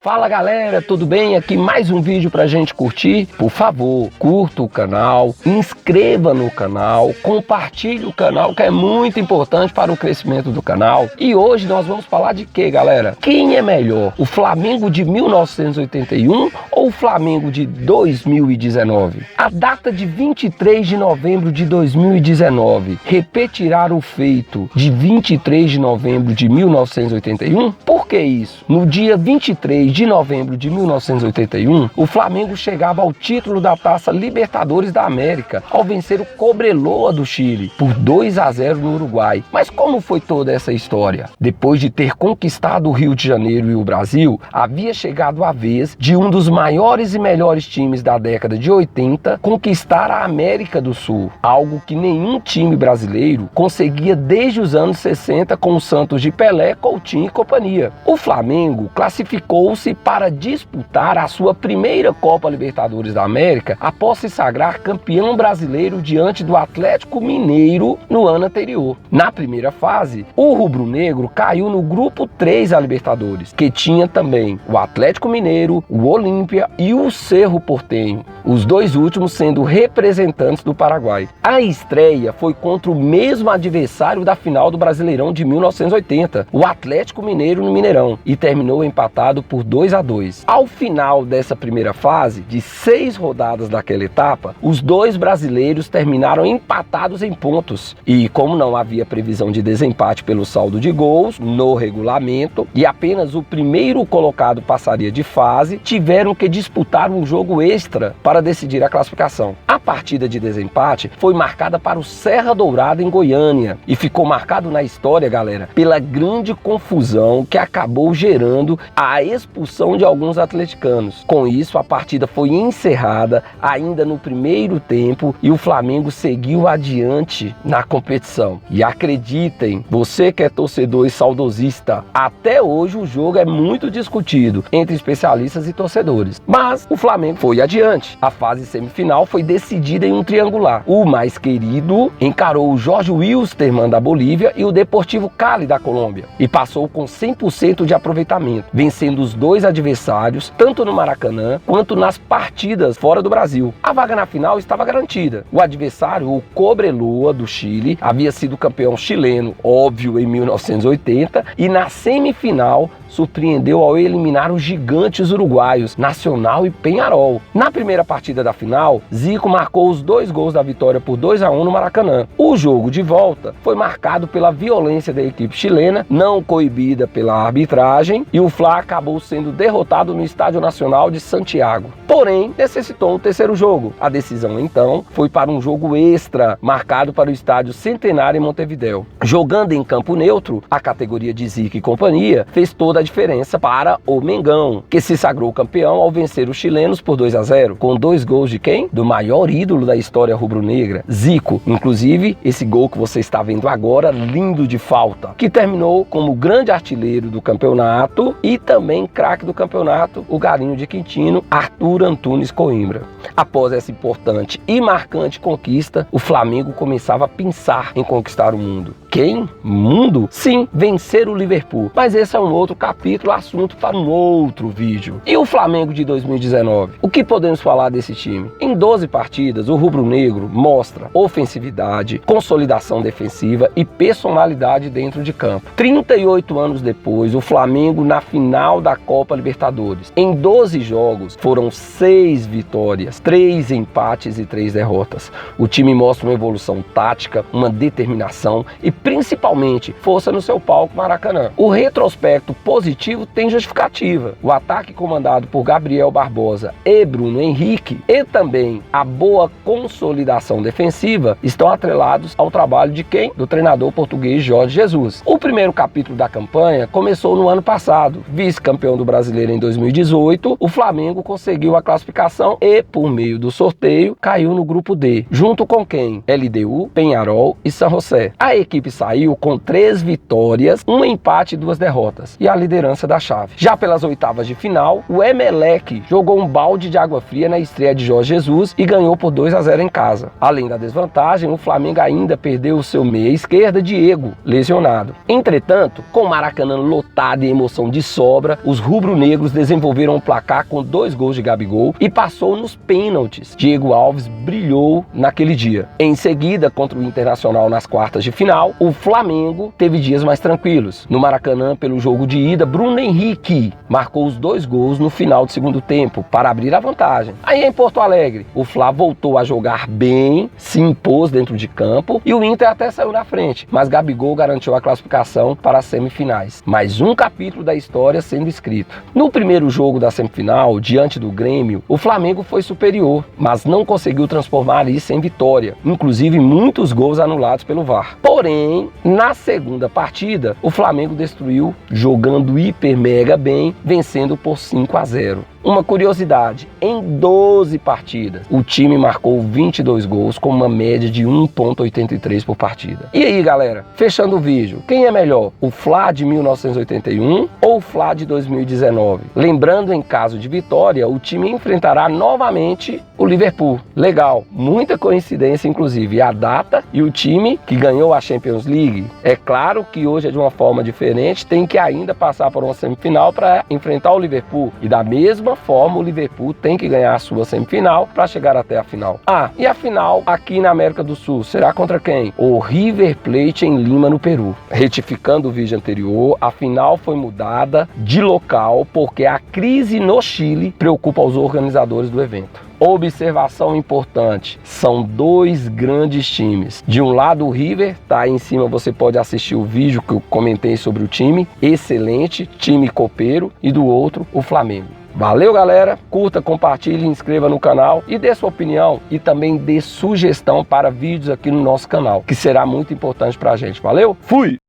Fala galera, tudo bem? Aqui mais um vídeo pra gente curtir. Por favor, curta o canal, inscreva no canal, compartilhe o canal, que é muito importante para o crescimento do canal. E hoje nós vamos falar de quê, galera? Quem é melhor, o Flamengo de 1981 ou o Flamengo de 2019? A data de 23 de novembro de 2019 repetirá o feito de 23 de novembro de 1981? Por que isso? No dia 23 de novembro de 1981, o Flamengo chegava ao título da Taça Libertadores da América, ao vencer o Cobreloa do Chile por 2-0 no Uruguai. Mas como foi toda essa história? Depois de ter conquistado o Rio de Janeiro e o Brasil, havia chegado a vez de um dos maiores e melhores times da década de 80 conquistar a América do Sul, algo que nenhum time brasileiro conseguia desde os anos 60 com o Santos de Pelé, Coutinho e companhia. O Flamengo classificou-se para disputar a sua primeira Copa Libertadores da América após se sagrar campeão brasileiro diante do Atlético Mineiro no ano anterior. Na primeira fase, o rubro-negro caiu no grupo 3 da Libertadores, que tinha também o Atlético Mineiro, o Olímpia e o Cerro Porteño, os dois últimos sendo representantes do Paraguai. A estreia foi contra o mesmo adversário da final do Brasileirão de 1980, o Atlético Mineiro no Mineirão, e terminou empatado por 2-2. Ao final dessa primeira fase, de 6 rodadas daquela etapa, os dois brasileiros terminaram empatados em pontos. E como não havia previsão de desempate pelo saldo de gols no regulamento e apenas o primeiro colocado passaria de fase, tiveram que disputar um jogo extra para decidir a classificação. A partida de desempate foi marcada para o Serra Dourada em Goiânia e ficou marcado na história, galera, pela grande confusão que acabou gerando a expulsão de alguns atleticanos. Com isso, a partida foi encerrada ainda no primeiro tempo e o Flamengo seguiu adiante na competição. E acreditem, você que é torcedor e saudosista, até hoje o jogo é muito discutido entre especialistas e torcedores. Mas o Flamengo foi adiante. A fase semifinal foi decidida em um triangular. O mais querido encarou o Jorge Wilstermann da Bolívia e o Deportivo Cali da Colômbia e passou com 100% de aproveitamento, vencendo os dois adversários, tanto no Maracanã quanto nas partidas fora do Brasil. A vaga na final estava garantida. O adversário, o Cobreloa do Chile, havia sido campeão chileno, óbvio, em 1980, e na semifinal surpreendeu ao eliminar os gigantes uruguaios, Nacional e Peñarol. Na primeira partida da final, Zico marcou os 2 gols da vitória por 2-1 no Maracanã. O jogo de volta foi marcado pela violência da equipe chilena, não coibida pela arbitragem, e o Fla acabou sendo derrotado no Estádio Nacional de Santiago. Porém, necessitou um terceiro jogo. A decisão, então, foi para um jogo extra, marcado para o Estádio Centenário em Montevidéu. Jogando em campo neutro, a categoria de Zico e companhia fez toda a diferença para o Mengão, que se sagrou campeão ao vencer os chilenos por 2-0, com 2 gols de quem? Do maior ídolo da história rubro-negra, Zico. Inclusive, esse gol que você está vendo agora, lindo de falta, que terminou como grande artilheiro do campeonato e também craque do campeonato, o galinho de Quintino, Arthur Antunes Coimbra. Após essa importante e marcante conquista, o Flamengo começava a pensar em conquistar o mundo. Quem? Mundo? Sim, vencer o Liverpool. Mas esse é um outro capítulo, assunto para um outro vídeo. E o Flamengo de 2019? O que podemos falar desse time? Em 12 partidas, o rubro-negro mostra ofensividade, consolidação defensiva e personalidade dentro de campo. 38 anos depois, o Flamengo na final da Copa Libertadores. Em 12 jogos, foram 6 vitórias, 3 empates e 3 derrotas. O time mostra uma evolução tática, uma determinação e principalmente força no seu palco Maracanã. O retrospecto positivo tem justificativa. O ataque comandado por Gabriel Barbosa e Bruno Henrique e também a boa consolidação defensiva estão atrelados ao trabalho de quem? Do treinador português Jorge Jesus. O primeiro capítulo da campanha começou no ano passado. Vice-campeão do Brasileiro em 2018, o Flamengo conseguiu a classificação e, por meio do sorteio, caiu no grupo D. Junto com quem? LDU, Peñarol e San José. A equipe saiu com 3 vitórias, 1 empate e 2 derrotas, e a liderança da chave. Já pelas oitavas de final, o Emelec jogou um balde de água fria na estreia de Jorge Jesus e ganhou ganhou por 2-0 em casa. Além da desvantagem, o Flamengo ainda perdeu o seu meia esquerda, Diego, lesionado. Entretanto, com o Maracanã lotado e emoção de sobra, os rubro-negros desenvolveram o placar com 2 gols de Gabigol e passou nos pênaltis. Diego Alves brilhou naquele dia. Em seguida, contra o Internacional nas quartas de final, o Flamengo teve dias mais tranquilos. No Maracanã, pelo jogo de ida, Bruno Henrique marcou os 2 gols no final do segundo tempo para abrir a vantagem. Aí em Porto Alegre, o Fla voltou a jogar bem, se impôs dentro de campo e o Inter até saiu na frente, mas Gabigol garantiu a classificação para as semifinais. Mais um capítulo da história sendo escrito. No primeiro jogo da semifinal, diante do Grêmio, o Flamengo foi superior, mas não conseguiu transformar isso em vitória, inclusive muitos gols anulados pelo VAR. Porém, na segunda partida, o Flamengo destruiu, jogando hiper mega bem, vencendo por 5-0. Uma curiosidade, em 12 partidas, o time marcou 22 gols com uma média de 1,83 por partida. E aí, galera, fechando o vídeo, quem é melhor, o Fla de 1981 ou o Fla de 2019? Lembrando, em caso de vitória, o time enfrentará novamente o Liverpool. Legal, muita coincidência, inclusive, a data e o time que ganhou a Champions League. É claro que hoje é de uma forma diferente, tem que ainda passar por uma semifinal para enfrentar o Liverpool. E da mesma forma, o Liverpool tem que ganhar a sua semifinal para chegar até a final. E a final aqui na América do Sul será contra quem? O River Plate em Lima, no Peru. Retificando o vídeo anterior, a final foi mudada de local porque a crise no Chile preocupa os organizadores do evento. Observação importante, são 2 grandes times. De um lado o River, tá aí em cima, você pode assistir o vídeo que eu comentei sobre o time, excelente, time copeiro, e do outro o Flamengo. Valeu, galera, curta, compartilhe, inscreva no canal e dê sua opinião e também dê sugestão para vídeos aqui no nosso canal, que será muito importante pra gente. Valeu, fui!